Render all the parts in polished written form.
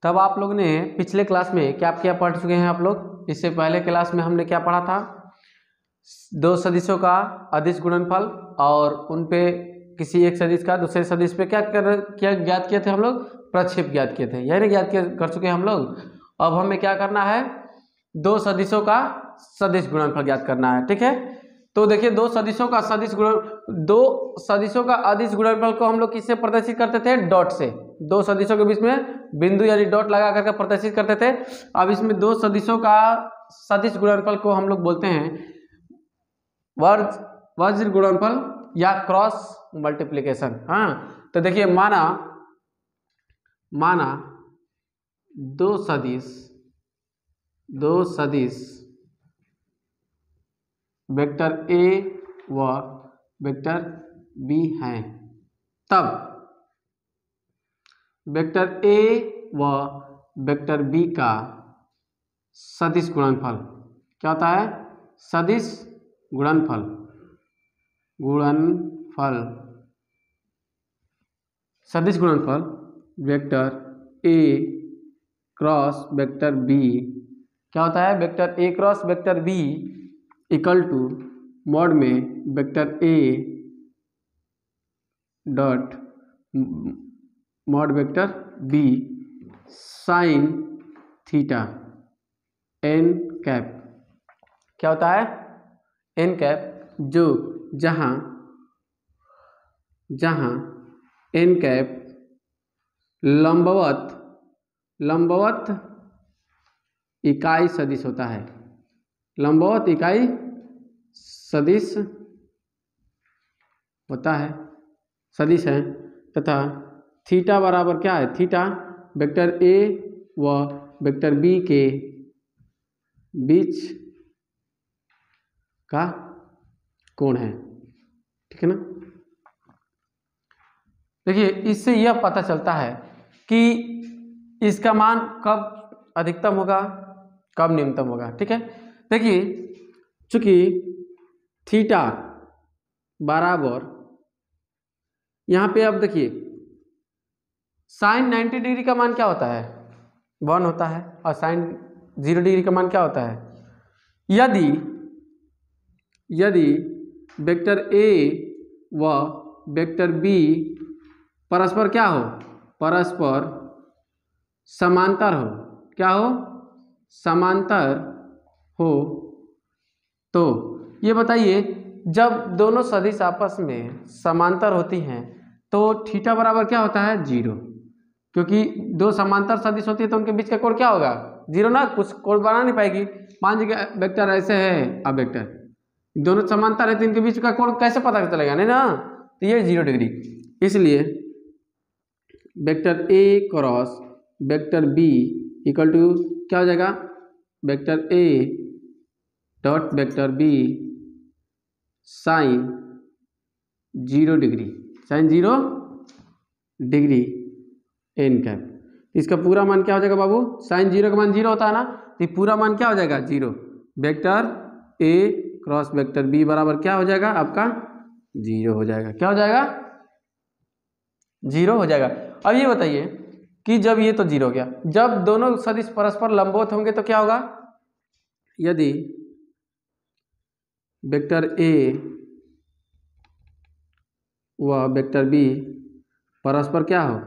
तब आप लोग ने पिछले क्लास में क्या क्या पढ़ चुके हैं आप लोग? इससे पहले क्लास में हमने क्या पढ़ा था? दो सदिशों का अदिश गुणनफल और उन पे किसी एक सदिश का दूसरे सदिश पे क्या ज्ञात किए थे हम लोग? प्रक्षेप ज्ञात किए थे, यही ना ज्ञात कर चुके हैं हम लोग। अब हमें क्या करना है? दो सदिशों का सदिश गुणनफल ज्ञात करना है, ठीक है। तो देखिए दो सदिशों का अदिश गुणनफल को हम लोग किससे प्रदर्शित करते थे? डॉट से। दो सदिशों के बीच में बिंदु यानी डॉट लगा करके प्रदर्शित करते थे। अब इसमें दो सदिशों का सदिश गुणनफल को हम लोग बोलते हैं वज्र गुणनफल या क्रॉस मल्टीप्लिकेशन। हाँ, तो देखिए माना दो सदिश वेक्टर ए व वेक्टर बी हैं, तब वेक्टर ए व वेक्टर बी का सदिश गुणनफल क्या होता है? सदिश गुणनफल सदिश गुणनफल vector A cross vector B क्या होता है? Vector A cross vector B equal to mod में vector A dot mod vector B sine theta N cap. क्या होता है? एन कैप, जो जहां एन कैप लंबवत इकाई सदिश होता है, लंबवत इकाई सदिश होता है, सदिश है, तथा थीटा बराबर क्या है? थीटा वेक्टर ए व वेक्टर बी के बीच का कोण है, ठीक है ना। देखिए इससे यह पता चलता है कि इसका मान कब अधिकतम होगा, कब न्यूनतम होगा, ठीक है। देखिए चूंकि थीटा बराबर यहाँ पे, अब देखिए साइन 90 डिग्री का मान क्या होता है? 1 होता है, और साइन 0 डिग्री का मान क्या होता है? यदि वेक्टर ए व वेक्टर बी परस्पर क्या हो? परस्पर समांतर हो। क्या हो? समांतर हो। तो ये बताइए, जब दोनों सदिश आपस में समांतर होती हैं तो थीटा बराबर क्या होता है? 0, क्योंकि दो समांतर सदिश होती है तो उनके बीच का कोण क्या होगा? 0 ना, कुछ कोण बना नहीं पाएगी। मान लीजिए वेक्टर ऐसे है, अब वेक्टर दोनों समांतर है तो इनके बीच का कोण कैसे पता चलेगा? नहीं ना, तो ये 0 डिग्री। इसलिए vector A cross vector B equal to क्या हो जाएगा? Vector A dot vector B sine 0 degree, sine 0 degree N cap. इसका पूरा मान क्या हो जाएगा बाबू? साइन 0 का मान 0 होता है ना, तो पूरा मान क्या हो जाएगा? 0। Vector A cross vector B बराबर क्या हो जाएगा आपका? 0 हो जाएगा। क्या हो जाएगा? 0 हो जाएगा। अब ये बताइए कि जब ये तो 0 हो गया, जब दोनों सदिश परस्पर लंबवत होंगे तो क्या होगा? यदि वेक्टर ए व वेक्टर बी परस्पर क्या हो?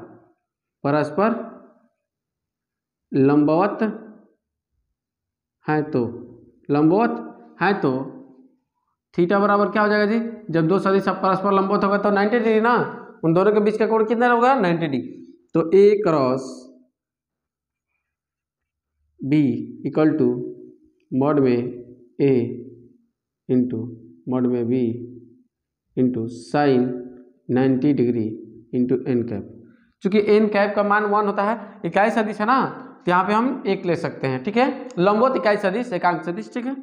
परस्पर लंबवत है तो थीटा बराबर क्या हो जाएगा जी? जब दो सदिश परस्पर लंबवत होगा तो 90 डिग्री ना, उन दोनों के बीच का कोण कितना होगा? 90 डिग्री। तो A cross B equal to mod में ए इंटू मॉड में B into sine 90 degree into N cap. चूंकि एन कैप का मान 1 होता है, इकाई सदिश है ना, तो यहाँ पे हम 1 ले सकते हैं, ठीक है। लंबवत इकाई सदिश, एकांक सदिश, ठीक है।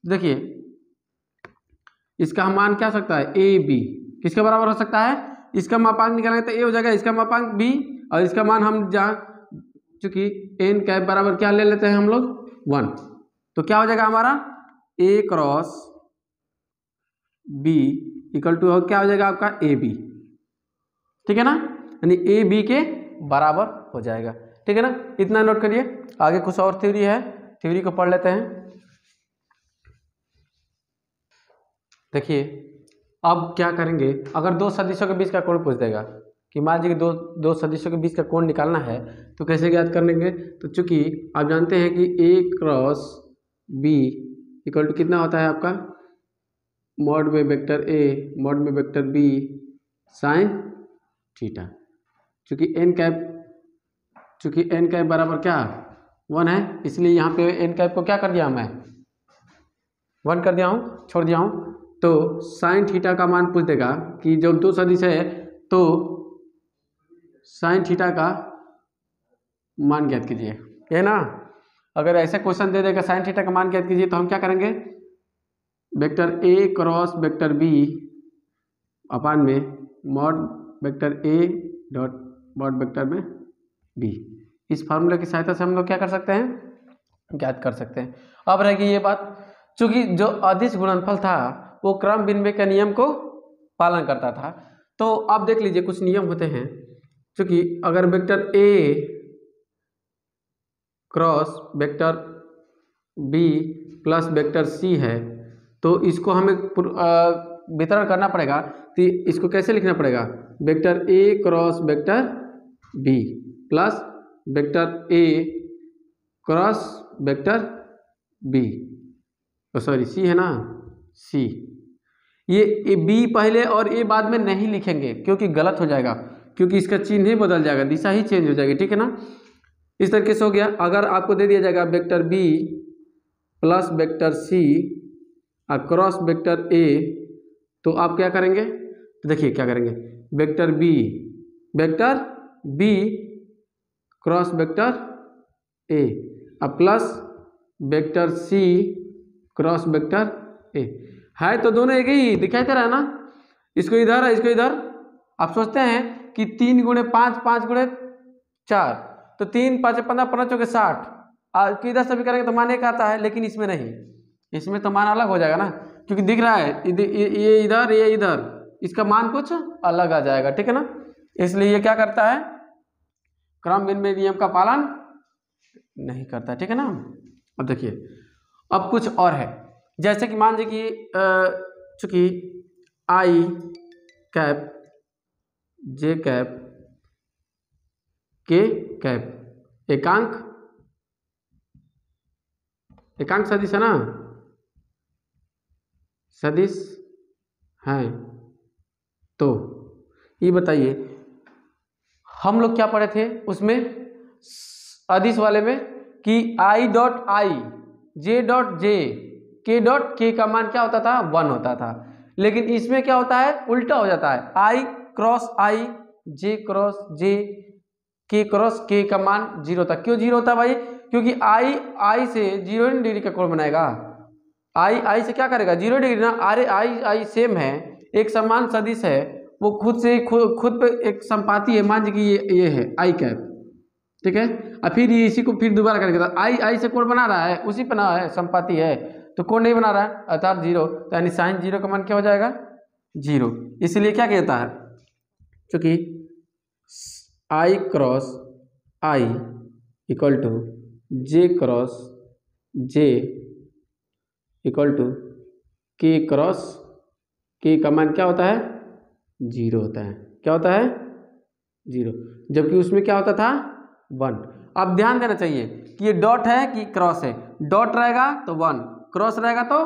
देखिए इसका मान क्या हो सकता है? ए बी किसके बराबर हो सकता है? इसका मापांक निकालेंगे तो ए हो जाएगा, इसका मापांक बी, और इसका मान हम जहाँ चूंकि एन कैप बराबर क्या ले लेते हैं हम लोग? 1, तो क्या हो जाएगा हमारा? ए क्रॉस बी इक्वल टू क्या हो जाएगा आपका? ए बी, ठीक है ना, यानी ए बी के बराबर हो जाएगा। ठीक है ना, इतना नोट करिए। आगे कुछ और थ्योरी है, थ्योरी को पढ़ लेते हैं। देखिए अब क्या करेंगे, अगर दो सदिशों के बीच का कोण पूछ देगा कि मान लीजिए दो सदिशों के बीच का कोण निकालना है तो कैसे ज्ञात कर लेंगे। तो चूंकि आप जानते हैं कि A cross B equal to कितना होता है आपका, मॉड में वेक्टर A मॉड में वेक्टर B साइन थीटा। चूंकि n कैप बराबर क्या 1 है, इसलिए यहाँ पे n कैप को क्या कर दिया मैं 1 कर दिया हूँ, छोड़ दिया हूँ। तो साइन थीटा का मान पूछ देगा कि जब दो सदिश है तो साइन थीटा का मान ज्ञात कीजिए, है ना। अगर ऐसे क्वेश्चन दे देगा साइन थीटा का मान ज्ञात कीजिए तो हम क्या करेंगे, vector A cross vector B अपान में mod vector A dot mod vector में B, इस फार्मूला की सहायता से हम लोग क्या कर सकते हैं, ज्ञात कर सकते हैं। अब रहेगी ये बात, चूंकि जो अदिश गुणनफल था वो क्रम विनिमय के नियम को पालन करता था। तो अब देख लीजिए कुछ नियम होते हैं, चूंकि अगर vector A cross vector B plus vector C है तो इसको हमें वितरण करना पड़ेगा। तो इसको कैसे लिखना पड़ेगा, vector A cross vector B plus vector A cross vector B, sorry C है ना, C। ये B पहले और A बाद में नहीं लिखेंगे क्योंकि गलत हो जाएगा, क्योंकि इसका चिन्ह ही बदल जाएगा, दिशा ही चेंज हो जाएगी, ठीक है ना। इस तरीके से हो गया। अगर आपको दे दिया जाएगा vector B plus vector C और क्रॉस वेक्टर A तो आप क्या करेंगे, तो देखिए क्या करेंगे, vector B cross vector A और plus vector C cross vector A है, तो दोनों एक ही दिखाई दे रहा है ना। इसको इधर है, इसको इधर। आप सोचते हैं कि 3 गुणे 5 5 गुणे 4 तो 3 5 15 15 चौके 60 इधर से भी करेंगे तो मान एक आता है, लेकिन इसमें नहीं, इसमें तो मान अलग हो जाएगा ना, क्योंकि दिख रहा है ये इधर ये इधर, इसका मान कुछ अलग आ जाएगा, ठीक है ना। इसलिए ये क्या करता है, क्रम विनिमय नियम का पालन नहीं करता, ठीक है ना। अब देखिए अब कुछ और है, जैसे कि मान लीजिए कि चूंकि I cap J cap K cap एकांक सदिश है ना, सदिश है। तो ये बताइए हम लोग क्या पढ़े थे उसमें अदिश वाले में कि I dot I J dot J K dot K का मान क्या होता था 1 होता था, लेकिन इसमें क्या होता है उल्टा हो जाता है, I cross I J cross J K cross K का मान 0 होता। क्यों 0 होता भाई, क्योंकि I से 0 डिग्री का कोण बनाएगा, I से क्या करेगा 0 डिग्री ना। अरे I सेम है, एक समान सदिश है, वो खुद से खुद पे एक संपाती है, मान लीजिए कि ये है I कैप, ठीक है। और फिर ये इसी को फिर दोबारा करेंगे तो I से कोण बना रहा है, उसी पे ना है, संपाती है, तो कोण नहीं बना रहा है अर्थात 0, तो यानी साइन 0 का मान क्या हो जाएगा 0। इसलिए क्या कहता है, क्योंकि I cross I equal to J cross J equal to K cross K का मान क्या होता है 0 होता है। क्या होता है 0, जबकि उसमें क्या होता था 1। अब ध्यान देना चाहिए कि ये डॉट है कि क्रॉस है, डॉट रहेगा तो 1, क्रॉस रहेगा तो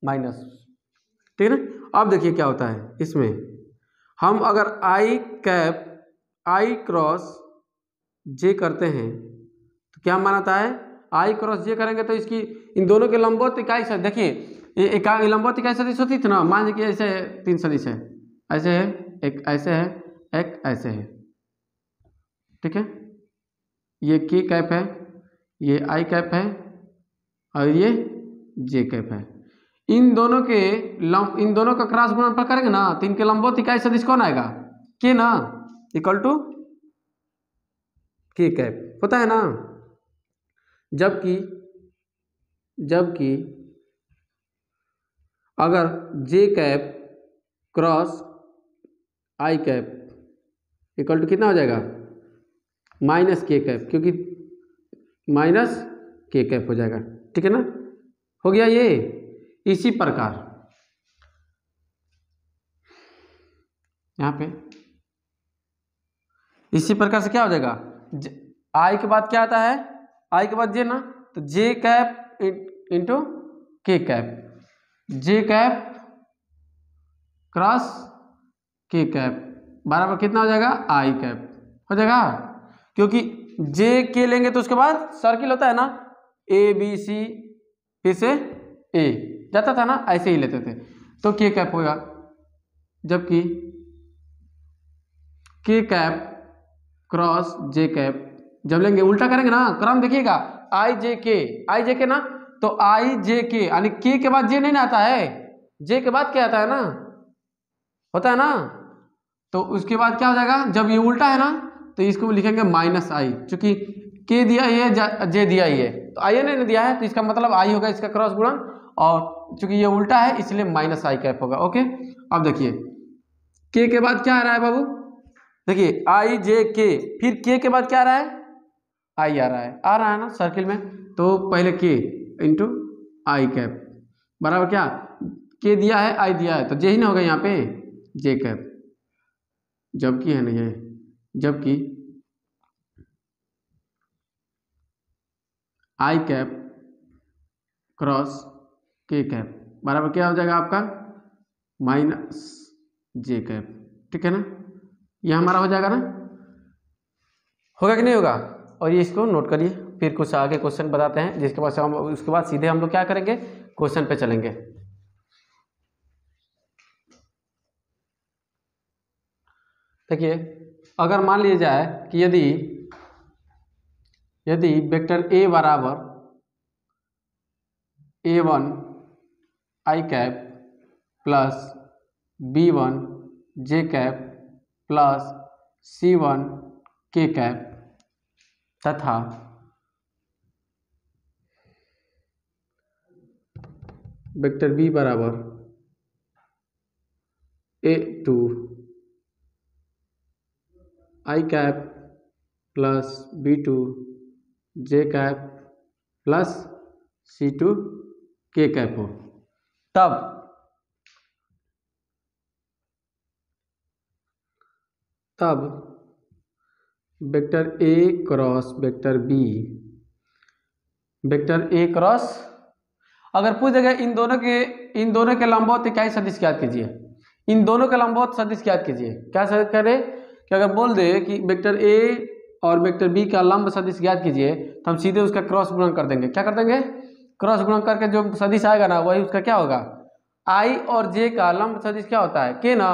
माइनस, ठीक है ना। अब देखिए क्या होता है इसमें, हम अगर I cap I cross J करते हैं तो क्या मान आता है, I क्रॉस J करेंगे तो इसकी इन दोनों के लंबवत इकाई से, देखिए ये लंबवत इकाई सदिश होती थी ना, मान लीजिए ऐसे 3 सदिश है, ऐसे है, एक ऐसे है, एक ऐसे है, ठीक है। ये K कैप है, ये I कैप है और ये J कैप है। इन दोनों का क्रॉस गुणनफल करेंगे ना तो इनके लंबवत इकाई सदिश कौन आएगा, K ना, इक्वल टू K कैप होता है ना। जबकि अगर J cap cross I cap equal to कितना हो जाएगा माइनस के कैप, क्योंकि माइनस के कैप हो जाएगा, ठीक है ना, हो गया ये। इसी प्रकार यहाँ पे इसी प्रकार से क्या हो जाएगा, आई के बाद क्या आता है, आई के बाद जे ना, तो जे कैप इंटू के कैप, जे कैप क्रॉस के कैप बराबर कितना हो जाएगा, आई कैप हो जाएगा। क्योंकि जे के लेंगे तो उसके बाद सर्किल होता है ना, ए बी सी फिर से ए जाता था ना, ऐसे ही लेते थे, तो के कैप होगा। जबकि के कैप क्रॉस जे कैप जब लेंगे उल्टा करेंगे ना, क्रम देखिएगा, आई जे के ना, तो आई जे के यानी के बाद जे नहीं ना आता है, जे के बाद क्या आता है ना, होता है ना, तो उसके बाद क्या हो जाएगा, जब ये उल्टा है ना तो इसको लिखेंगे माइनस आई, चूंकि के दिया ही है, जे दिया ही है, तो आई ने दिया है, तो इसका मतलब आई होगा इसका क्रॉस गुणन, और चूंकि ये उल्टा है इसलिए माइनस आई कैप होगा। ओके, अब देखिए के बाद क्या आ रहा है बाबू, देखिए आई जे के, फिर के बाद क्या आ रहा है, आई आ रहा है ना सर्किल में, तो पहले के इंटू आई कैप बराबर क्या, के दिया है आई दिया है, तो जे ही ना होगा यहाँ पे, जे कैप, जबकि है ना ये, जबकि आई कैप क्रॉस के कैप बराबर क्या हो जाएगा आपका, माइनस जे कैप, ठीक है ना, ये हमारा हो जाएगा ना, होगा कि नहीं होगा। और ये इसको नोट करिए, फिर कुछ आगे क्वेश्चन बताते हैं, जिसके बाद हम उसके बाद सीधे हम लोग क्या करेंगे, क्वेश्चन पे चलेंगे। देखिए अगर मान लिया जाए कि यदि वेक्टर ए बराबर A1 आई कैप प्लस B1 जे कैप प्लस C1 के कैप तथा वेक्टर B बराबर A2 आई कैप प्लस B2 जे कैप प्लस C2 के कैप हो, तब vector A cross vector B, vector A cross, अगर पूछ देगा इन दोनों के लंबवत इकाई सदिश ज्ञात कीजिए, इन दोनों के लंबवत सदिश ज्ञात कीजिए, क्या सदिश करें कि अगर बोल दे कि वेक्टर A और वेक्टर B का लंब सदिश ज्ञात कीजिए, तो हम सीधे उसका क्रॉस गुणन कर देंगे, क्या कर देंगे, क्रॉस गुणन करके जो सदिश आएगा ना वही उसका क्या होगा, आई और जे का लंब सदिश क्या होता है, के ना,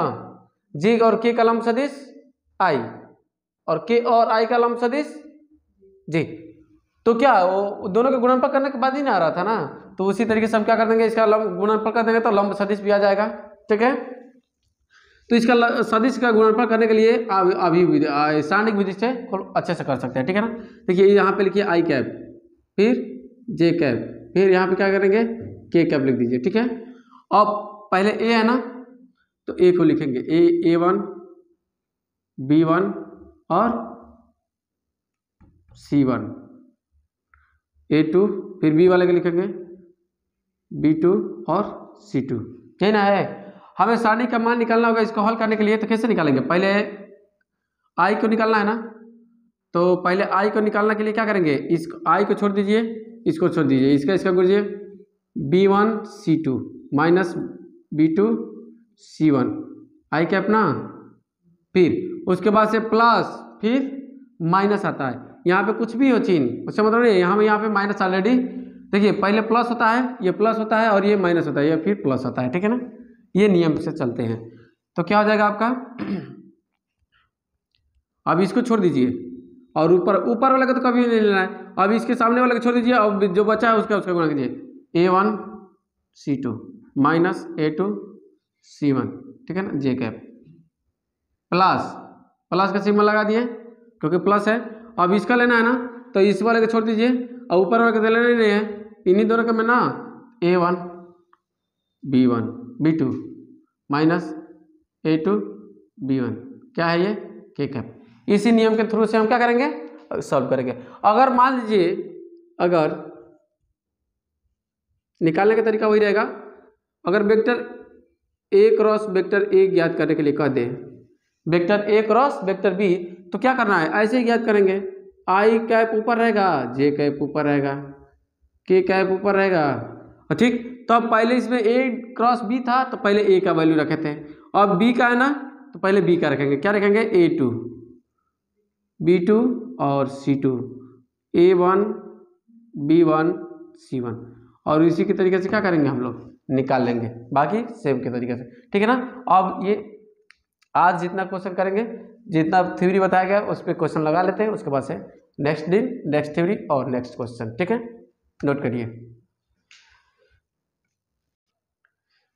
जे और के का लंब सदिश आई, और के और आई का लंब सदिश जी, तो क्या वो दोनों के गुणनफल करने के बाद ही ना आ रहा था ना, तो उसी तरीके से हम क्या कर देंगे, इसका लंब गुणनफल कर देंगे तो लंब सदिश भी आ जाएगा, ठीक है। तो इसका सदिश का गुणनफल करने के लिए अभी सारणिक विधि से अच्छे से कर सकते हैं, ठीक है ना। देखिए यहाँ पे लिखिए आई कैप, फिर जे कैप, फिर यहाँ पे क्या करेंगे, के कैप लिख दीजिए, ठीक है। अब पहले ए है ना, तो ए को लिखेंगे A1 B1 और C1, A2 फिर B वाले के लिखेंगे B2 और C2, यही ना है। हमें सारणी का मान निकालना होगा, इसको हल करने के लिए तो कैसे निकालेंगे, पहले आई को निकालना है ना, तो पहले आई को निकालने के लिए क्या करेंगे, इस आई को छोड़ दीजिए, इसको छोड़ दीजिए, इसका गुणिए B1 C2 minus B2 C1 आई कैप ना, फिर उसके बाद से प्लस फिर माइनस आता है, यहाँ पे कुछ भी हो चिन्ह उससे मतलब नहीं, यहाँ पे माइनस ऑलरेडी, देखिए पहले प्लस होता है, ये प्लस होता है और ये माइनस होता है, ये फिर प्लस होता है, ठीक है ना, ये नियम से चलते हैं। तो क्या हो जाएगा आपका, अब इसको छोड़ दीजिए और ऊपर वाले का तो कभी नहीं लेना है, अब इसके सामने वाले को छोड़ दीजिए, अब जो बचा है उसका गुणा कीजिए, A1 C2 minus A2 C1, ठीक है ना, जे कैप प्लस का सिग्मा लगा दिए क्योंकि प्लस है। अब इसका लेना है ना, तो इस वाले को छोड़ दीजिए और ऊपर वाले को तो लेना ही नहीं है, इन्हीं दोनों का मैं ना A1 B1 B2 minus A2 B1 क्या है ये, के कैप। इसी नियम के थ्रू से हम क्या करेंगे, सॉल्व करेंगे। अगर मान लीजिए, अगर निकालने का तरीका वही रहेगा, अगर vector A cross vector A ज्ञात करने के लिए कह दे, vector A cross vector B, तो क्या करना है, ऐसे ही ज्ञात करेंगे। आई कैप ऊपर रहेगा, जे कैप ऊपर रहेगा, के कैप ऊपर रहेगा, ठीक। तो अब पहले इसमें ए क्रॉस बी था तो पहले ए का वैल्यू रखे थे, अब बी का है ना तो पहले बी का रखेंगे। क्या रखेंगे, A2 B2 और C2, A1 B1 C1, और इसी के तरीके से क्या करेंगे हम लोग, निकाल लेंगे बाकी सेम के तरीके से, ठीक है ना। अब ये आज जितना क्वेश्चन करेंगे, जितना थ्योरी बताया गया उस पर क्वेश्चन लगा लेते हैं, उसके बाद से नेक्स्ट दिन नेक्स्ट थ्योरी और नेक्स्ट क्वेश्चन, ठीक है, नोट करिए।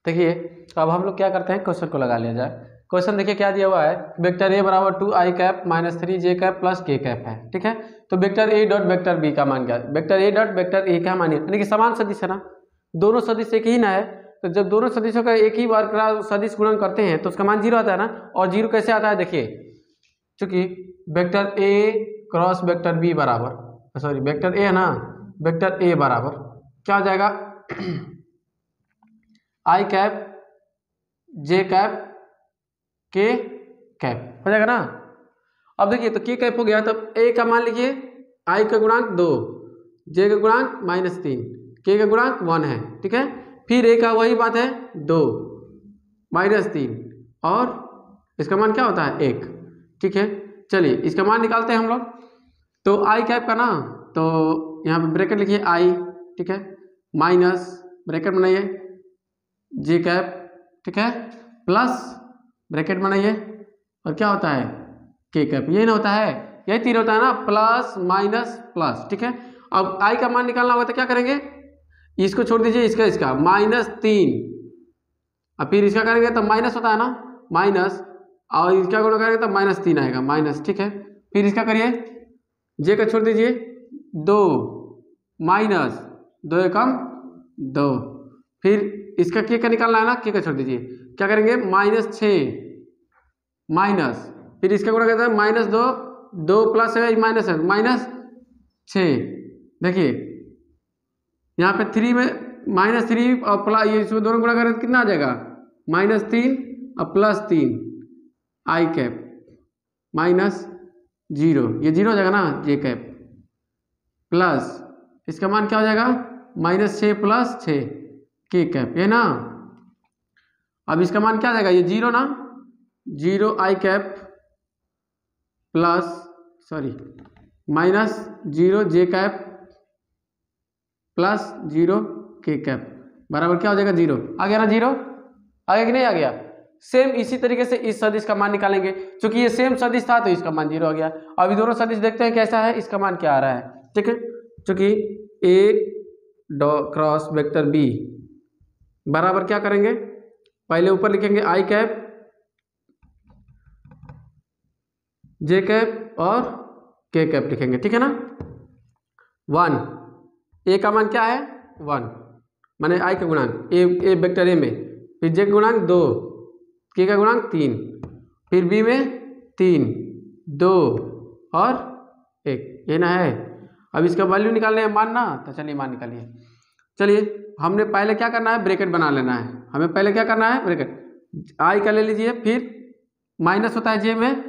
देखिए अब हम लोग क्या करते हैं, क्वेश्चन को लगा लिया जाए। क्वेश्चन देखिए क्या दिया हुआ है, वेक्टर ए बराबर 2i cap minus 3j cap plus k cap है, ठीक है। तो vector A dot vector B का मान क्या है, vector A dot vector A का मान, यानी कि समान सदिश है ना, दोनों सदिश एक ही ना है, तो जब दोनों सदिशों का एक ही बार सदिश गुणन करते हैं तो उसका मान 0 आता है ना। और 0 कैसे आता है, देखिए चूंकि vector A cross vector B बराबर, सॉरी वेक्टर ए है ना, वेक्टर ए बराबर क्या हो जाएगा, I cap J cap K cap हो जाएगा ना। अब देखिए तो के कैप हो गया, तब ए का मान लिखिए, आई का गुणांक 2, जे का गुणांक -3, के का गुणांक 1 है, ठीक है। फिर ए का वही बात है 2 -3 और इसका मान क्या होता है 1, ठीक है। चलिए इसका मान निकालते हैं हम लोग। तो आई कैप का ना, तो यहाँ पे ब्रैकेट लिखिए आई, ठीक है, माइनस ब्रैकेट बनाइए जे कैप, ठीक है, प्लस ब्रैकेट बनाइए और क्या होता है के कैप, यही ना होता है, यही तीन होता है ना, प्लस माइनस प्लस, ठीक है। अब आई का मान निकालना होगा तो क्या करेंगे, इसको छोड़ दीजिए, इसका -3, अब फिर इसका करेंगे तो माइनस होता है ना, माइनस, और इसका गुणा करेंगे तो -3 आएगा, माइनस, ठीक है। फिर इसका करिए, जे का छोड़ दीजिए 2 माइनस 2 एकम 2, फिर इसका के का निकालना है ना, के का छोड़ दीजिए, क्या करेंगे -6 माइनस, फिर इसका गुणा करते हैं -2, 2 प्लस है माइनस है -6, देखिए यहाँ पे 3 में -3 और प्लस, ये इसमें दोनों गुणा करें तो कितना आ जाएगा, -3 और +3 आई कैप -0, ये 0 हो जाएगा ना जे कैप, प्लस इसका मान क्या हो जाएगा -6 + 6 के कैप, ये ना। अब इसका मान क्या आ जाएगा, ये 0 ना, 0 आई कैप प्लस -0 जे कैप प्लस 0 के कैप बराबर क्या हो जाएगा 0, आ गया ना 0, आ गया कि नहीं आ गया। सेम इसी तरीके से इस सदिश का मान निकालेंगे, क्योंकि ये सेम सदिश था तो इसका मान 0 हो गया। अभी दोनों सदिश देखते हैं कैसा है, इसका मान क्या आ रहा है, ठीक है। क्योंकि ए क्रॉस वेक्टर बी बराबर क्या करेंगे, पहले ऊपर लिखेंगे आई कैप जे कैप और के कैप लिखेंगे, ठीक है ना। 1 ए का मान क्या है 1, माने आई का गुणांक ए वेक्टर ए में, फिर जे का गुणांक 2, के का गुणांक 3, फिर बी में 3 2 और 1, ये ना है। अब इसका वैल्यू निकालने है मान ना, तो चलिए मान निकालिए। चलिए हमने पहले क्या करना है, ब्रैकेट बना लेना है, हमें पहले क्या करना है, ब्रैकेट आई का ले लीजिए, फिर माइनस होता है जे में,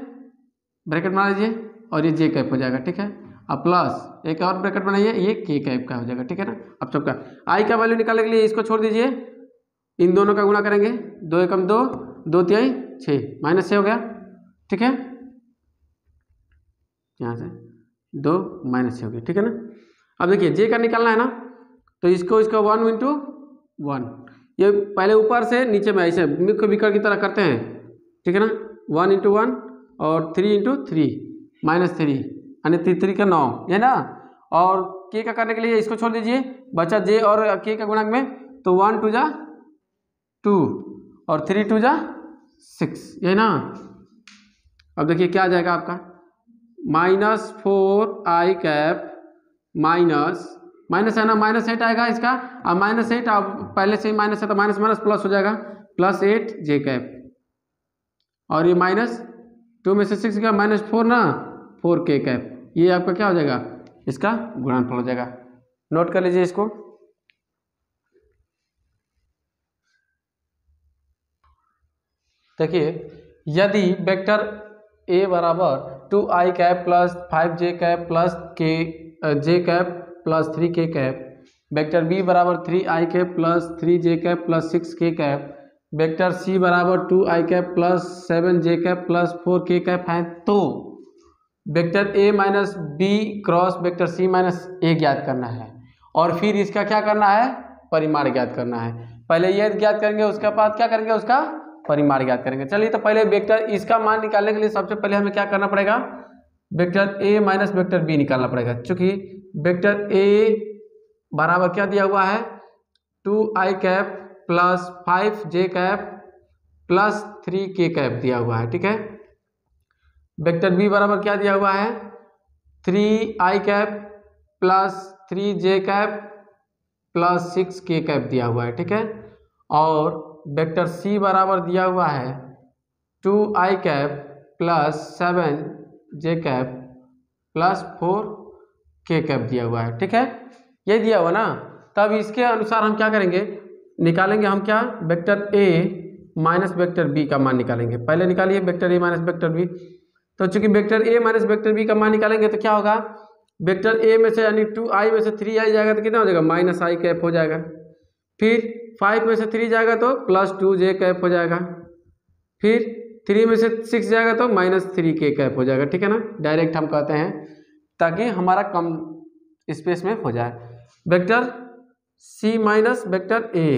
ब्रैकेट बना लीजिए और ये जे कैप हो जाएगा, ठीक है। अब प्लस एक और ब्रैकेट बनाइए, ये के कैप का हो जाएगा, ठीक है ना। अब सबका आई का वैल्यू निकालने के लिए इसको छोड़ दीजिए, इन दोनों का गुणा करेंगे, 2 एकम 2, 2 तिहाई 6, -6 हो गया, ठीक है, यहाँ से 2 -6 हो गया, ठीक है ना। अब देखिए जे का निकालना है ना, तो इसको 1 × 1, ये पहले ऊपर से नीचे में ऐसे मुख्य विकर्ण की तरह करते हैं, ठीक है ना। 1 × 1 और 3 × 3 -3 यानी 3 का 9, है ना। और के का करने के लिए इसको छोड़ दीजिए, बचा जे और के का गुणांक में, तो 1 2 जा 2 और 3 2 जा 6, ये ना। अब देखिए क्या आ जाएगा आपका, -4 आई कैप माइनस है ना, -8 आएगा इसका, अब -8 अब पहले से ही माइनस है तो माइनस माइनस प्लस हो जाएगा, +8 जे कैप, और ये -2 में से 6 गया, -4 ना 4 के कैप, ये आपका क्या हो जाएगा, इसका गुणनफल हो जाएगा। नोट कर लीजिए इसको। देखिए यदि वेक्टर ए बराबर 2i cap plus 5j cap plus K J cap plus 3k cap, vector B बराबर 3i cap plus 3j cap plus 6k cap, vector C बराबर 2i cap plus 7j cap plus 4k cap है, तो vector A minus B cross vector C minus A ज्ञात करना है और फिर इसका क्या करना है, परिमाण ज्ञात करना है। पहले ये ज्ञात करेंगे, उसके बाद क्या करेंगे, उसका परिमाण ज्ञात करेंगे। चलिए तो पहले वेक्टर इसका मान निकालने के लिए सबसे पहले हमें क्या करना पड़ेगा, vector A minus vector B निकालना पड़ेगा। चूंकि वेक्टर ए बराबर क्या दिया हुआ है, 2i cap plus 5j cap plus 3k cap दिया हुआ है, ठीक है। वेक्टर बी बराबर क्या दिया हुआ है, 3i cap plus 3j cap plus 6k cap दिया हुआ है, ठीक है। और वेक्टर सी बराबर दिया हुआ है 2i cap plus 7j cap plus 4k cap दिया हुआ है, ठीक है। ये दिया हुआ ना, तब इसके अनुसार हम क्या करेंगे, निकालेंगे हम क्या, vector A minus vector B का मान निकालेंगे। पहले निकालिए vector A minus vector B. तो चूंकि vector A minus vector B का मान निकालेंगे तो क्या होगा, वेक्टर ए में से यानी 2i में से 3i जाएगा तो कितना हो जाएगा, माइनस i कैप हो जाएगा। फिर 5 में से 3 जाएगा तो प्लस 2j कैप हो जाएगा। फिर 3 में से 6 जाएगा तो माइनस 3k कैप हो जाएगा, ठीक है ना। डायरेक्ट हम कहते हैं ताकि हमारा कम स्पेस में हो जाए। Vector C minus vector A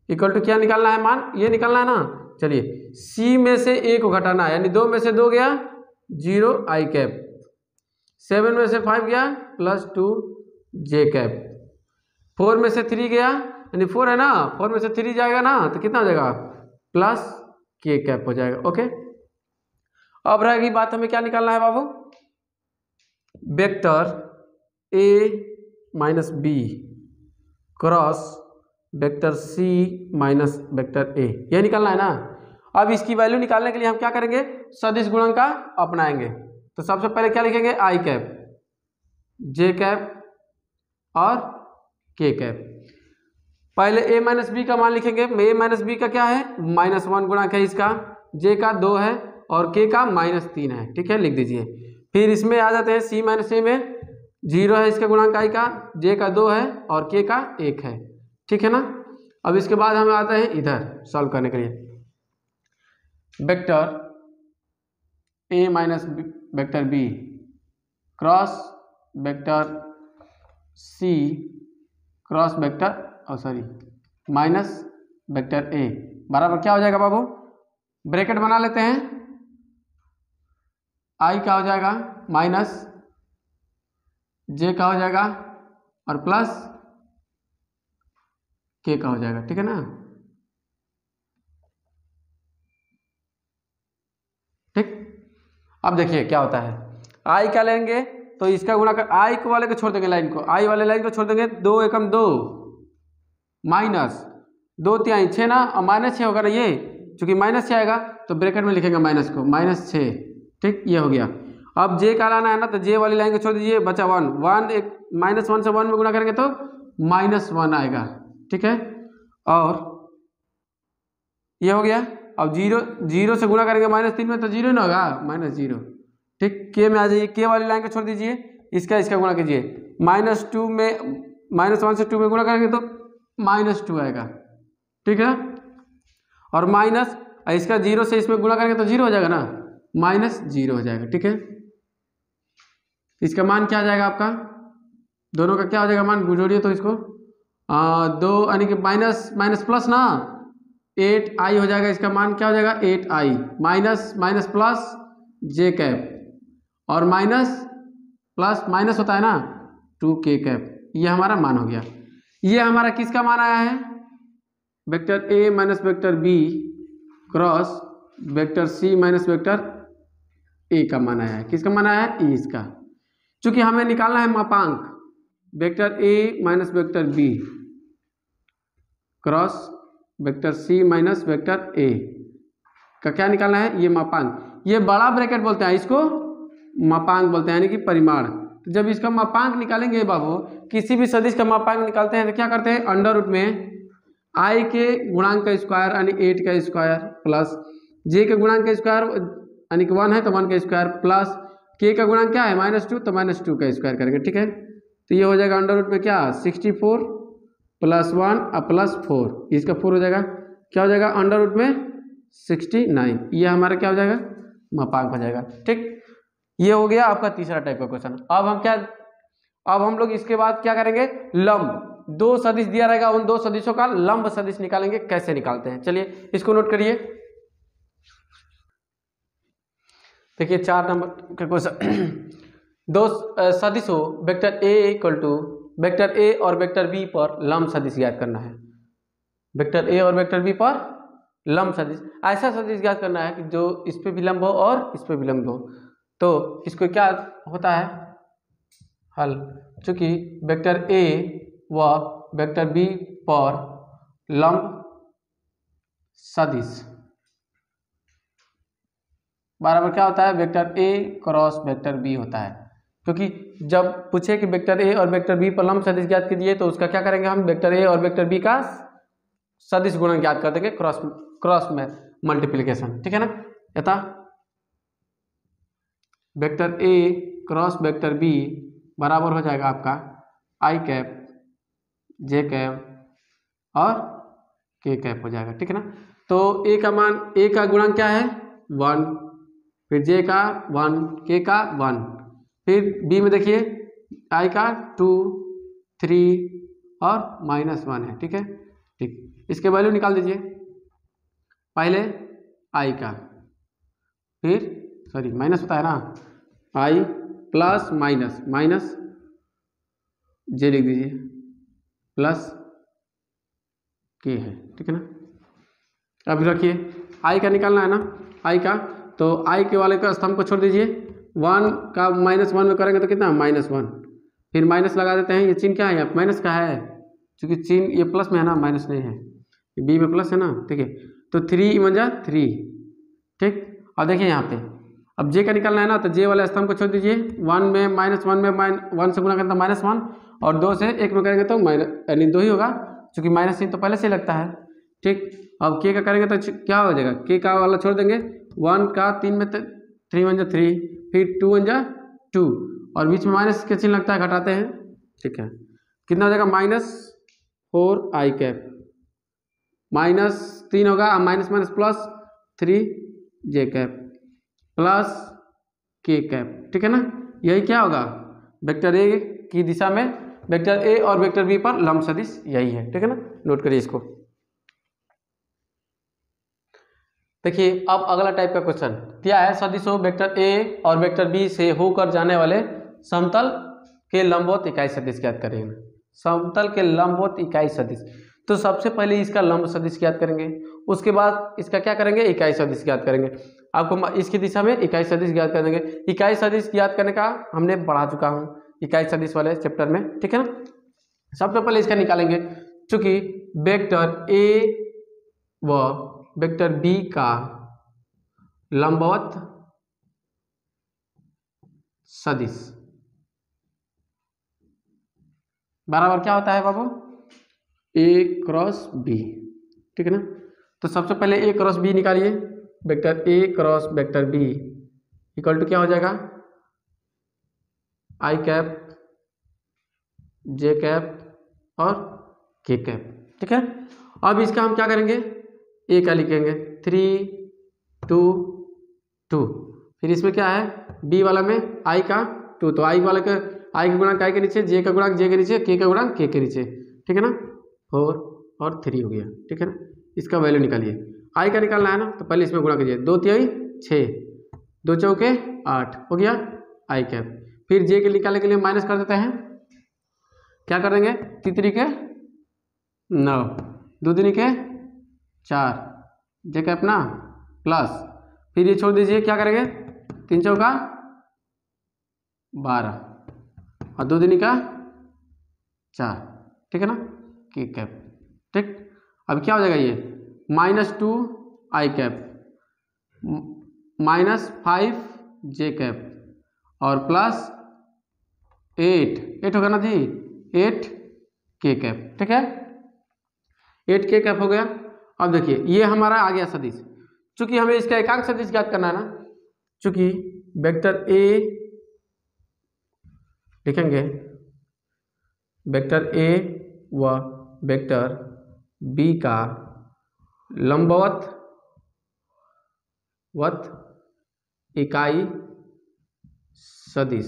equal to क्या निकालना है, मान ये निकालना है ना। चलिए सी में से ए को घटाना है, यानी 2 में से 2 गया 0i कैप, 7 में से 5 गया प्लस 2j कैप, 4 में से 3 गया यानी 4 है ना, 4 में से 3 जाएगा ना तो कितना हो जाएगा, प्लस k कैप हो जाएगा। ओके, अब रहेगी बात हमें क्या निकालना है बाबू, vector a minus B cross vector C minus vector A, ये निकालना है ना। अब इसकी वैल्यू निकालने के लिए हम क्या करेंगे, सदिश गुणन का अपनाएंगे। तो सबसे पहले क्या लिखेंगे, आई कैप, जे कैप और के कैप। पहले ए माइनस बी का मान लिखेंगे। ए माइनस बी का क्या है, -1 गुणक है इसका, जे का 2 है और के का -3 है, ठीक है, लिख दीजिए। फिर इसमें आ जाते हैं सी माइनस ए में 0 है इसका गुणांक आई का, जे का 2 है और के का 1 है, ठीक है ना। अब इसके बाद हम आते हैं इधर सॉल्व करने के लिए, vector A minus vector B cross vector C cross vector minus vector A बराबर क्या हो जाएगा बाबू, ब्रैकेट बना लेते हैं। आई का हो जाएगा माइनस जे का हो जाएगा और प्लस के का हो जाएगा, ठीक है ना। ठीक, अब देखिए क्या होता है, आई का लेंगे तो इसका गुणा कर, आई को वाले को छोड़ देंगे, लाइन को, आई वाले लाइन को छोड़ देंगे, 2 एकम 2 माइनस 2 तिहाई 6 ना, और -6 होगा ना, ये चूंकि -6 आएगा तो ब्रैकेट में लिखेंगे माइनस को, -6, ठीक, ये हो गया। अब जे का लाना है ना, तो जे वाली लाइन को छोड़ दीजिए, बचा 1 एक -1 से 1 में गुणा करेंगे तो -1 आएगा, ठीक है। और ये हो गया। अब 0 से गुणा करेंगे -3 में तो 0 ना होगा, -0, ठीक। के में आ जाइए, के वाली लाइन को छोड़ दीजिए, इसका गुणा कीजिए, -2 में -1 से 2 में गुणा करेंगे तो -2 आएगा, ठीक है। और माइनस इसका 0 से इसमें गुणा करेंगे तो 0 हो जाएगा ना, -0 हो जाएगा, ठीक है। इसका मान क्या आ जाएगा आपका, दोनों का क्या हो जाएगा मान, जोड़िए तो इसको 2 यानी कि माइनस प्लस ना, 8i हो जाएगा, इसका मान क्या हो जाएगा 8i माइनस प्लस जे कैप और माइनस प्लस माइनस होता है ना 2k कैप, ये हमारा मान हो गया। ये हमारा किसका मान आया है, vector a minus vector b cross vector c minus vector a का मान आया है। किसका मान आया है, इसका। चूंकि हमें निकालना है मापांक, vector a minus vector b cross vector c minus vector a का क्या निकालना है, ये मापांक। ये बड़ा ब्रैकेट बोलते हैं, इसको मापांक बोलते हैं, यानी कि परिमाण। तो जब इसका मापांक निकालेंगे बाबू, किसी भी सदिश का मापांक निकालते हैं तो क्या करते हैं, अंडर रूट में आई के गुणांक का स्क्वायर यानी 8 का स्क्वायर प्लस जे के गुणांक का स्क्वायर यानी कि 1 है तो 1 का स्क्वायर प्लस के का गुणांक क्या है -2 तो -2 का स्क्वायर करेंगे। ठीक है, तो ये हो जाएगा अंडर रूट में क्या 64 + 1 प्लस 4, इसका 4 हो जाएगा, क्या हो जाएगा अंडर रूट में 69। ये हमारा क्या हो जाएगा, मापांक हो जाएगा। ठीक, ये हो गया आपका तीसरा टाइप का क्वेश्चन। अब हम लोग इसके बाद क्या करेंगे, लंब, दो सदिश दिया रहेगा, उन दो सदिशों का लंब सदिश निकालेंगे। कैसे निकालते हैं, चलिए इसको नोट करिए। देखिए 4 नंबर का क्वेश्चन दो सदिश हो vector A equal to vector A और वेक्टर बी पर लंब सदिश ज्ञात करना है। वेक्टर ए और वेक्टर बी पर लंब सदिश, ऐसा सदिश ज्ञात करना है कि जो इस पे भी लंब हो और इस पे भी लंब हो। तो इसको क्या होता है हल, चूंकि वेक्टर ए व वेक्टर बी पर लंब सदिश बराबर क्या होता है, vector A cross vector B होता है। क्योंकि जब पूछे कि वेक्टर ए और वेक्टर बी पर लंब सदिश ज्ञात कीजिए तो उसका क्या करेंगे हम, वेक्टर ए और वेक्टर बी का सदिश गुणन ज्ञात कर देंगे, क्रॉस में मल्टीप्लिकेशन। ठीक है ना, यथा vector A cross vector B बराबर हो जाएगा आपका आई कैप जे कैप और के कैप हो जाएगा। ठीक है ना, तो ए का मान, ए का गुणांक क्या है 1, फिर जे का 1, के का 1, फिर बी में देखिए आई का 2, 3 और -1 है। ठीक है, ठीक, इसके वैल्यू निकाल दीजिए, पहले आई का, फिर सॉरी माइनस होता है ना, आई प्लस माइनस जे लिख दीजिए प्लस के है। ठीक है ना, अब रखिए आई का निकालना है ना, आई का, तो आई के वाले का स्तंभ को छोड़ दीजिए, 1 का -1 में करेंगे तो कितना -1, फिर माइनस लगा देते हैं। ये चिन्ह क्या है, यहाँ माइनस का है, क्योंकि चिन्ह ये प्लस में है ना, माइनस नहीं है, बी में प्लस है ना। ठीक है, तो 3 × 3। ठीक, और देखिए यहाँ पे अब जे का निकालना है ना, तो जे वाले स्तंभ को छोड़ दीजिए, 1 में -1 में 1 से गुणा करें तो -1 और 2 से 1 में करेंगे तो यानी 2 ही होगा, क्योंकि माइनस चिन्ह तो पहले से ही लगता है। ठीक, अब के का करेंगे तो क्या हो जाएगा, के का वाला छोड़ देंगे, 1 का 3 में 3 × 3, फिर 2 × 2 और बीच में माइनस के चिन्ह लगता है, घटाते हैं। ठीक है, कितना हो जाएगा -4 आई कैप, -3 होगा, माइनस प्लस 3 जे कैप प्लस के कैप। ठीक है ना, यही क्या होगा, वेक्टर ए की दिशा में वेक्टर ए और वेक्टर बी पर लंब सदिश यही है। ठीक है ना, नोट करिए इसको। देखिए अब अगला टाइप का क्वेश्चन क्या है, सदिशों वेक्टर ए और वेक्टर बी से होकर जाने वाले समतल के लंबवत इकाई सदिश ज्ञात करेंगे। समतल के लंबवत इकाई सदिश, तो सबसे पहले इसका लंब सदिश ज्ञात करेंगे, उसके बाद इसका क्या करेंगे, इकाई सदिश ज्ञात करेंगे। आपको इसकी दिशा में इकाई सदिश ज्ञात कर देंगे। इकाई सदिश ज्ञात करने का हमने पढ़ा चुका हूँ इकाई सदिश वाले चैप्टर में। ठीक है ना, सबसे पहले इसका निकालेंगे, चूंकि वेक्टर ए व वेक्टर बी का लंबवत सदिश बराबर क्या होता है बाबू, ए क्रॉस बी। ठीक है ना, तो सबसे पहले ए क्रॉस बी निकालिए, vector A cross vector B equal to क्या हो जाएगा, आई कैप जे कैप और के कैप। ठीक है, अब इसका हम क्या करेंगे, ए का लिखेंगे 3, 2, 2, फिर इसमें क्या है, बी वाला में आई का 2, तो आई वाले का आई का गुणांक आई के नीचे, जे का गुणांक जे के नीचे, के का गुणांक के नीचे। ठीक है ना, 4 और 3 हो गया। ठीक है ना, इसका वैल्यू निकालिए, आई का निकालना है ना, तो पहले इसमें गुणा कीजिए, 2 3 6, 2 चौके 8 हो गया आई कैप। फिर जे के निकालने के लिए माइनस कर देते हैं, क्या कर देंगे, 3 3 के 9, 2 दूनी के 4 जे कैप ना प्लस, फिर ये छोड़ दीजिए, क्या करेंगे, 3 चौका 12 और 2 दूनी का 4। ठीक है ना, के कैप। ठीक, अब क्या हो जाएगा, ये -2 आई कैप -5 जे कैप और प्लस 8 होगा ना जी, 8 के कैप, ठीक है, 8 के कैप हो गया। अब देखिए ये हमारा आ गया सदिश, चूंकि हमें इसका एकांक सदिश ज्ञात करना है ना, चूंकि वेक्टर ए लिखेंगे, वेक्टर ए व वेक्टर बी का लंबवत इकाई सदिश।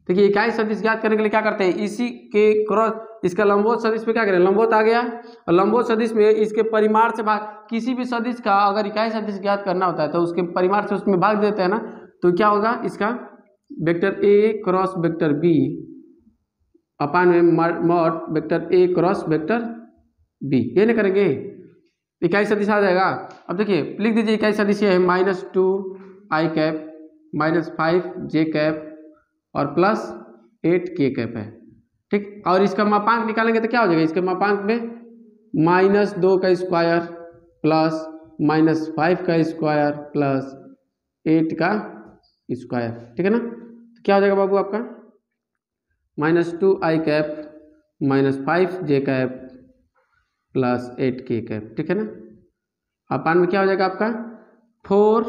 देखिए इकाई सदिश ज्ञात करने के लिए क्या करते हैं, इसी के क्रॉस, इसका लंबवत सदिश पे क्या करें, लंबवत आ गया, और लंबवत सदिश में इसके परिमाण से भाग, किसी भी सदिश का अगर इकाई सदिश ज्ञात करना होता है तो उसके परिमाण से उसमें भाग देते हैं ना, तो क्या होगा, इसका vector A cross vector B upon में mod vector A cross vector B, ये नहीं करेंगे, इकाई सदिश आ जाएगा। अब देखिए लिख दीजिए इकाई सदिश ये है -2 आई कैप -5 जे कैप और प्लस 8 के कैप है, ठीक। और इसका मापांक निकालेंगे तो क्या हो जाएगा, इसके मापांक में -2 का स्क्वायर प्लस -5 का स्क्वायर प्लस 8 का स्क्वायर, ठीक है ना। तो क्या हो जाएगा बाबू आपका -2 आई कैप -5 जे कैप प्लस 8 के कैप, ठीक है ना। अपान में क्या हो जाएगा आपका 4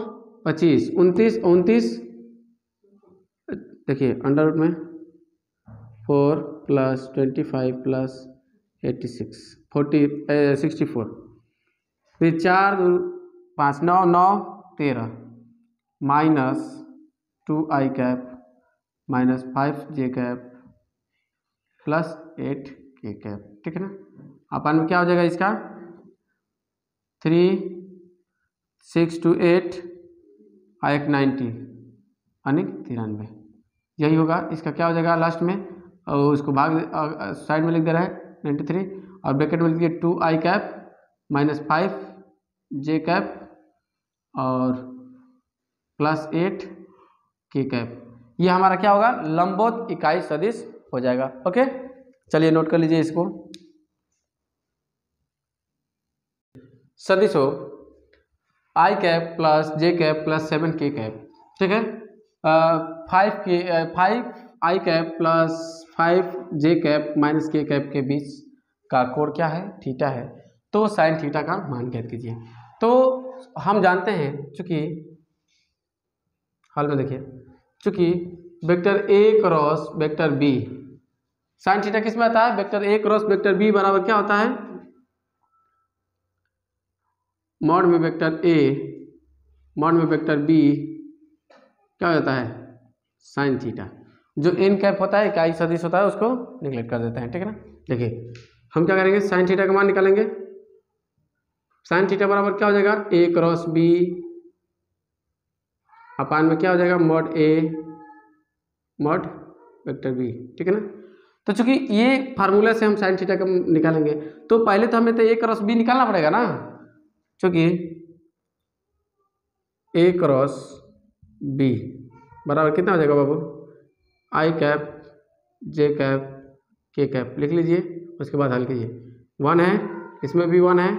25 29, देखिए अंडर रूट में 4 प्लस 25 प्लस 86 64, फिर 4 5 9 9 13 -2 आई कैप -5 जे कैप प्लस 8 के कैप, ठीक है ना। अपान में क्या हो जाएगा इसका 3 6 2 8 1 90 अनिक 93, यही होगा इसका, क्या हो जाएगा लास्ट में, और उसको भाग साइड में लिख दे रहा है 93, और ब्रैकेट में लिख दिए 2 आई कैप -5 जे कैप और प्लस 8 के कैप, ये हमारा क्या होगा, लंबवत इकाई सदिश हो जाएगा। ओके चलिए नोट कर लीजिए इसको। सदिश हो आई कैप प्लस जे कैप प्लस 7 के कैप, ठीक है, 5 आई कैप प्लस 5 जे कैप माइनस के कैप के बीच का कोण क्या है, थीटा है, तो साइन थीटा का मान ज्ञात कीजिए। तो हम जानते हैं, चूंकि हल में देखिए, चूंकि vector A cross vector B, sine theta किस में आता है, vector A cross vector B बराबर क्या होता है, मॉड में वेक्टर ए मॉड में वेक्टर बी क्या हो जाता है, साइन थीटा। जो एन कैप होता है इकाई सदिश होता है उसको निगलेक्ट कर देते हैं, ठीक है ना। देखिए हम क्या करेंगे, साइन थीटा का मान निकालेंगे, साइन थीटा बराबर क्या हो जाएगा, ए क्रॉस बी अपान में क्या हो जाएगा, मॉड ए मॉड वेक्टर बी, ठीक है ना। तो चूंकि ये फार्मूला से हम साइन थीटा का निकालेंगे, तो पहले तो हमें तो ए क्रॉस बी निकालना पड़ेगा ना, चूंकि ए क्रॉस बी बराबर कितना हो जाएगा बाबू, आई cap J cap K cap, लिख लीजिए, उसके बाद हल कीजिए। 1 है, इसमें भी 1 है,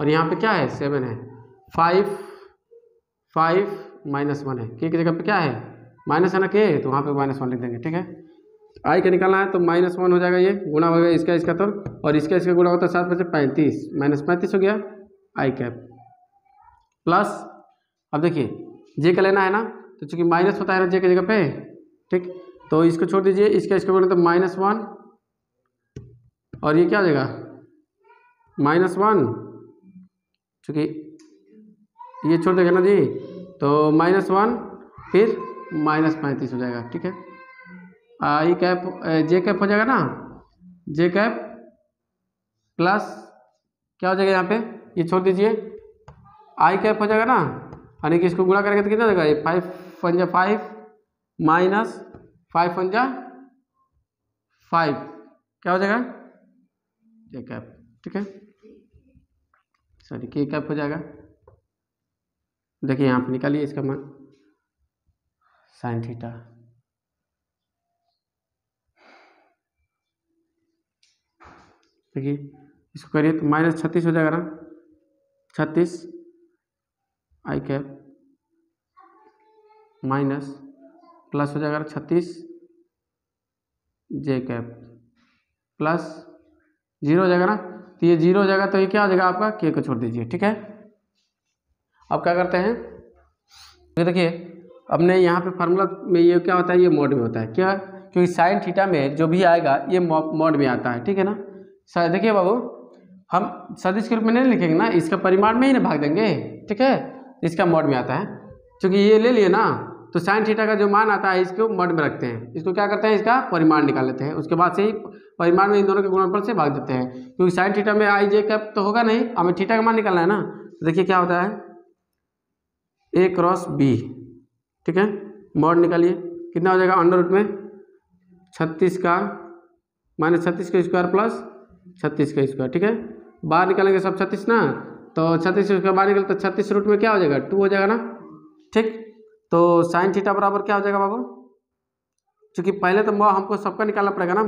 और यहाँ पे क्या है 7 है, 5 -1 है, के जगह पे क्या है माइनस है ना के, तो वहाँ पे -1 लिख देंगे, ठीक है। आई का निकालना है तो -1 हो जाएगा, ये गुणा हो गया इसका तो, और इसका गुणा होता है 7 में से 35 -35 हो गया आई कैप प्लस, अब देखिए जे का लेना है ना, तो चूंकि माइनस होता है ना जे की जगह पे, ठीक, तो इसको छोड़ दीजिए, इसका गुणा तो -1, और ये क्या हो जाएगा -1, चूंकि ये छोड़ देगा ना जी, तो -1 फिर -35 हो जाएगा, ठीक है। आई कैप जे कैप हो जाएगा ना, जे कैप प्लस क्या हो जाएगा यहाँ पे, ये छोड़ दीजिए, आई कैप हो जाएगा ना, यानी कि इसको गुणा करेंगे तो कितना हो जाएगा, ये 5 पंजा 5 माइनस 5 पंजा 5 क्या हो जाएगा, जे कैप, ठीक है, सॉरी के कैप हो जाएगा। देखिए यहाँ पे निकालिए इसका मान साइन थीटा, देखिए इसको करिए तो -36 हो जाएगा ना, 36 आई कैप माइनस प्लस हो जाएगा 36 जे कैप प्लस 0 हो जाएगा ना, तो ये 0 हो जाएगा, तो ये क्या हो जाएगा आपका के को छोड़ दीजिए, ठीक है। अब क्या करते हैं, ये देखिए अपने यहाँ पे फार्मूला में ये क्या होता है, ये मॉड में होता है, क्या, क्योंकि साइन थीटा में जो भी आएगा ये मॉड में आता है, ठीक है ना। देखिए बाबू, हम सदिश के रूप में नहीं लिखेंगे ना, इसका परिमाण में ही ना भाग देंगे, ठीक है, इसका मॉड में आता है, क्योंकि ये ले लिए ना, तो साइन थीटा का जो मान आता है इसको मॉड में रखते हैं, इसको क्या करते हैं, इसका परिमाण निकाल लेते हैं, उसके बाद से ही परिमाण में इन दोनों के गुणनफल से भाग देते हैं, क्योंकि साइन थीटा में आई जे कैप तो होगा नहीं, हमें थीटा का मान निकालना है ना। तो देखिए क्या होता है, ए क्रॉस बी, ठीक है, मॉड निकालिए, कितना हो जाएगा, अंडर रूट में 36 का माइनस 36 का स्क्वायर प्लस 36 का स्क्वायर, ठीक है, बाहर निकालेंगे सब 36 ना, तो 36 का बाहर निकले तो 36 रूट में क्या हो जाएगा 2 हो जाएगा ना, ठीक। तो साइन थीटा बराबर क्या हो जाएगा बाबू, क्योंकि पहले तो हमको सबका निकालना पड़ेगा ना,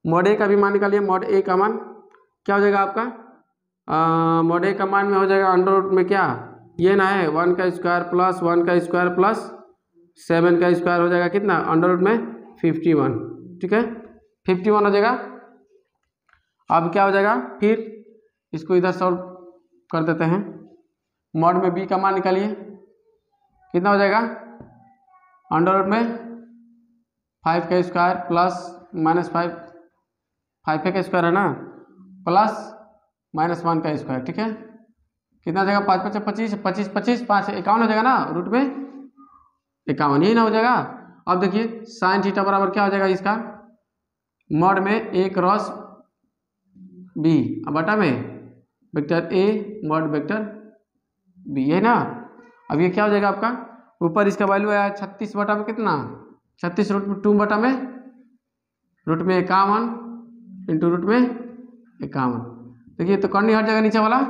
मॉड ए का भी मान निकालिए, मॉड ए का मान क्या हो जाएगा आपका, मॉड ए का मान में हो जाएगा अंडर रूट में क्या, ये ना है 1 का स्क्वायर प्लस 1 का स्क्वायर प्लस 7 का स्क्वायर हो जाएगा कितना, अंडर रूट में 51, ठीक है, 51 हो जाएगा। अब क्या हो जाएगा, फिर इसको इधर सॉल्व कर देते हैं, मॉड में बी का मान निकालिए, कितना हो जाएगा, अंडर रूट में 5 का स्क्वायर प्लस माइनस 5 का स्क्वायर है ना, प्लस माइनस 1 का स्क्वायर, ठीक है, कितना हो जाएगा, 5 5 25 25 25 5 51 हो जाएगा ना, रूट में 51 यही ना हो जाएगा। अब देखिए साइन थीटा बराबर क्या हो जाएगा इसका, मॉड में ए क्रॉस बी बटा में vector A mod vector B, है ना। अब ये क्या हो जाएगा आपका, ऊपर इसका वैल्यू आया 36 बटा में कितना, 36 रूट में 2 बटा में रूट में 51 इंटू रूट में 51, देखिए तो कर्णी हट जाएगा नीचे वाला,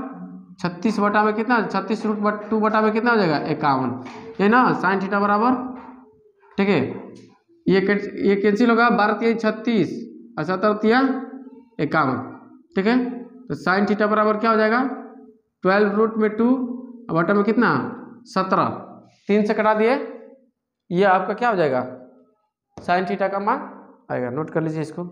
36 बटा में कितना, 36 रूट 2 बटा में कितना हो जाएगा 51, है ना, साइन थीटा बराबर, ठीक है, ये कैंसिल होगा, 12 36 और 17 51, ठीक है, तो साइन थीटा बराबर क्या हो जाएगा 12 रूट में 2 बटा में कितना 17, 3 से कटा दिए, ये आपका क्या हो जाएगा साइन थीटा का मान आएगा, नोट कर लीजिए इसको।